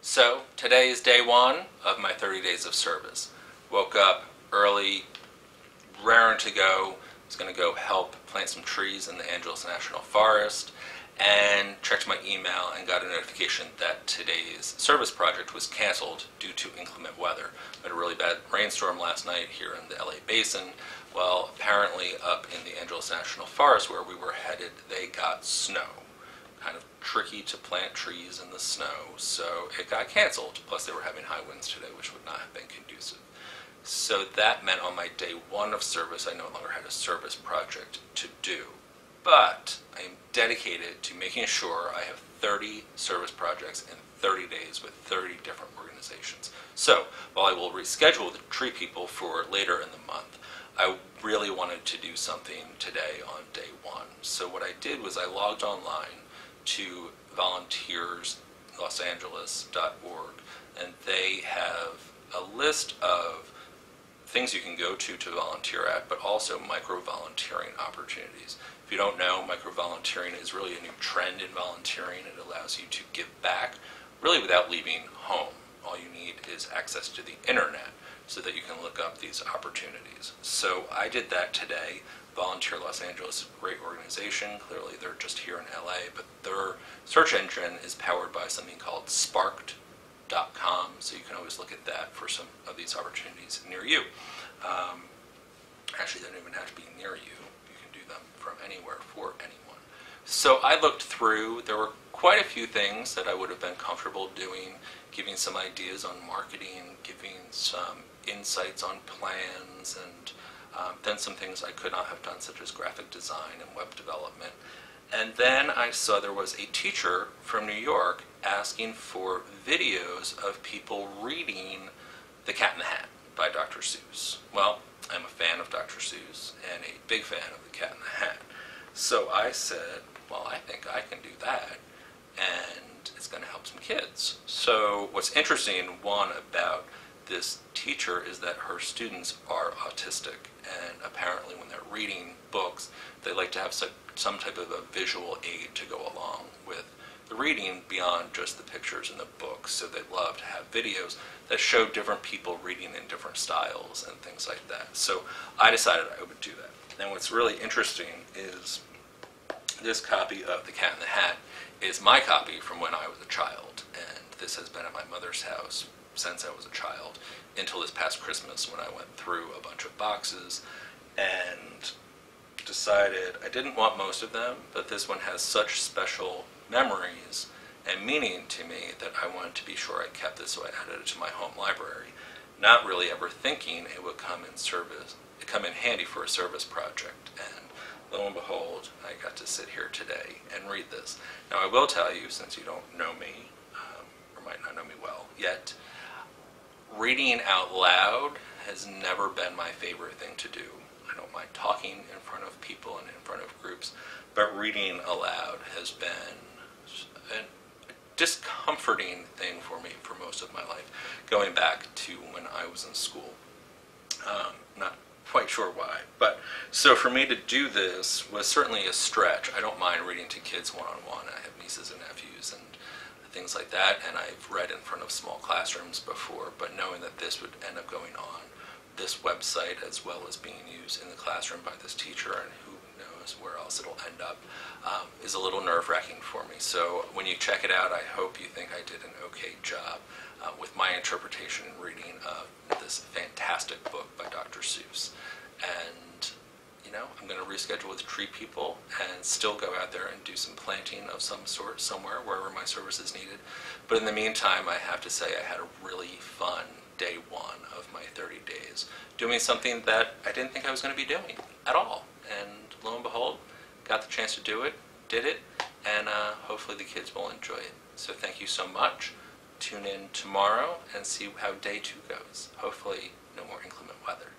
So today is day one of my 30 days of service. Woke up early, raring to go. Was going to go help plant some trees in the Angeles National Forest, and checked my email and got a notification that today's service project was canceled due to inclement weather. We had a really bad rainstorm last night here in the LA Basin. Well, apparently up in the Angeles National Forest where we were headed, they got snow. Kind of tricky to plant trees in the snow, so it got canceled. Plus they were having high winds today, which would not have been conducive. So that meant on my day one of service, I no longer had a service project to do. But I am dedicated to making sure I have 30 service projects in 30 days with 30 different organizations. So while I will reschedule the tree people for later in the month, I really wanted to do something today on day one. So what I did was I logged online to volunteerslOS.org, and they have a list of things you can go to volunteer at, but also micro-volunteering opportunities. If you don't know, micro-volunteering is really a new trend in volunteering. It allows you to give back really without leaving home. All you need is access to the internet so that you can look up these opportunities. So I did that today. Volunteer Los Angeles is a great organization. Clearly they're just here in LA, but their search engine is powered by something called sparked.com, so you can always look at that for some of these opportunities near you. Actually, they don't even have to be near you. You can do them from anywhere for anyone. So I looked through. There were quite a few things that I would have been comfortable doing, giving some ideas on marketing, giving some insights on plans, and then some things I could not have done, such as graphic design and web development. And then I saw there was a teacher from New York asking for videos of people reading The Cat in the Hat by Dr. Seuss. Well, I'm a fan of Dr. Seuss and a big fan of The Cat in the Hat. So I said, well, I think I can do that, and it's going to help some kids. So what's interesting, one, about this teacher is that her students are autistic, and apparently when they're reading books, they like to have some type of a visual aid to go along with the reading beyond just the pictures in the book. So they love to have videos that show different people reading in different styles and things like that. So I decided I would do that. And what's really interesting is this copy of The Cat in the Hat is my copy from when I was a child, and this has been at my mother's house since I was a child until this past Christmas, when I went through a bunch of boxes and decided I didn't want most of them, but this one has such special memories and meaning to me that I wanted to be sure I kept this, so I added it to my home library, not really ever thinking it would come in handy for a service project. And lo and behold, I got to sit here today and read this. Now I will tell you, since you don't know me, or might not know me well yet, reading out loud has never been my favorite thing to do. I don't mind talking in front of people and in front of groups, but reading aloud has been a discomforting thing for me for most of my life, going back to when I was in school. Not quite sure why, but so for me to do this was certainly a stretch. I don't mind reading to kids one-on-one. I have nieces and nephews and things like that, and I've read in front of small classrooms before, but knowing that this would end up going on this website as well as being used in the classroom by this teacher, and who knows where else it'll end up, is a little nerve-wracking for me. So when you check it out, I hope you think I did an okay job with my interpretation and reading of this fantastic book by Dr. Seuss. And I'm going to reschedule with tree people and still go out there and do some planting of some sort somewhere, wherever my service is needed. But in the meantime, I have to say I had a really fun day one of my 30 days, doing something that I didn't think I was going to be doing at all. And lo and behold, got the chance to do it, did it, and hopefully the kids will enjoy it. So thank you so much. Tune in tomorrow and see how day two goes. Hopefully no more inclement weather.